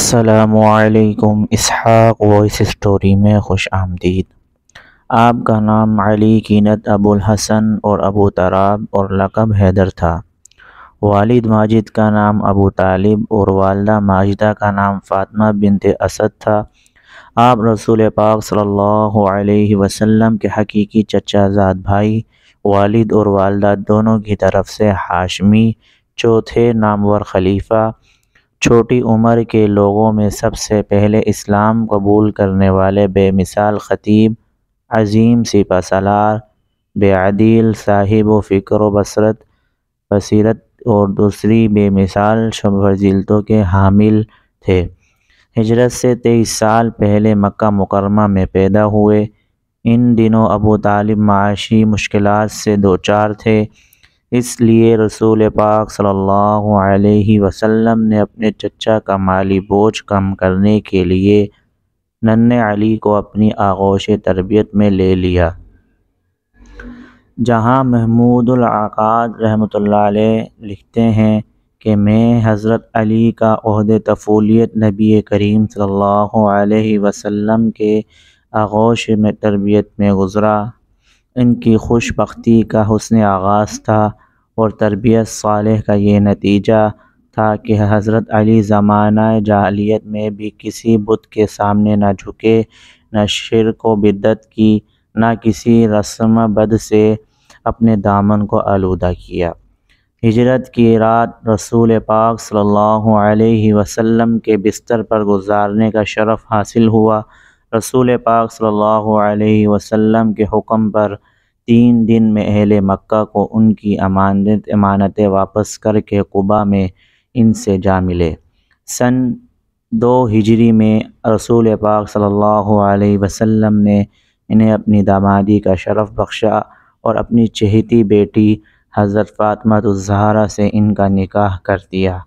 السلام علیکم۔ اسحاق voice story میں خوش آمدید۔ آپ کا نام علی کینت ابو الحسن اور ابو تراب اور لقب حیدر تھا۔ والد ماجد کا نام ابو طالب اور والدہ ماجدہ کا نام فاطمہ بنت اسد تھا۔ آپ رسول پاک صلی اللہ علیہ وسلم کے حقیقی چچا زاد بھائی، والد اور والدہ دونوں کی طرف سے ہاشمی، چوتھے نامور خلیفہ، چھوٹی عمر کے لوگوں میں سب سے پہلے اسلام قبول کرنے والے بے مثال خطیب، عظیم سپہ سالار، بے عدل صاحب و فکر و بصیرت اور دوسری بے مثال فضیلتوں کے حامل تھے۔ ہجرت سے 23 سال پہلے مکہ مکرمہ میں پیدا ہوئے۔ ان دنوں ابو طالب معاشی مشکلات سے دوچار تھے، اس لیے رسول پاک صلی اللہ علیہ وسلم نے اپنے چچا کا مالی بوجھ کم کرنے کے لیے ننھے علی کو اپنی آغوش تربیت میں لے لیا۔ جہاں محمود العقاد رحمۃ اللہ علیہ لکھتے ہیں کہ میں حضرت علی کا عہد طفولیت نبی کریم صلی اللہ علیہ وسلم کے آغوش میں تربیت میں گزرا۔ ان کی خوش بختی کا حسن آغاز تھا اور تربیت صالح کا یہ نتیجہ تھا کہ حضرت علی زمانہ جاہلیت میں بھی کسی بت کے سامنے نہ جھکے، نہ شرک و بدعت کی، نہ کسی رسم بد سے اپنے دامن کو آلودہ کیا۔ ہجرت کی رات رسول پاک صلی اللہ علیہ وسلم کے بستر پر گزارنے کا شرف حاصل ہوا۔ رسول پاک صلی اللہ علیہ وسلم کے حکم پر 3 دن میں اہل مکہ کو ان کی امانتیں واپس کر کے قباء میں ان سے جا ملے۔ سن 2 ہجری میں رسول پاک صلی اللہ علیہ وسلم نے انہیں اپنی دامادی کا شرف بخشا اور اپنی چہیتی بیٹی حضرت فاطمہ الزہرا سے ان کا نکاح کر دیا۔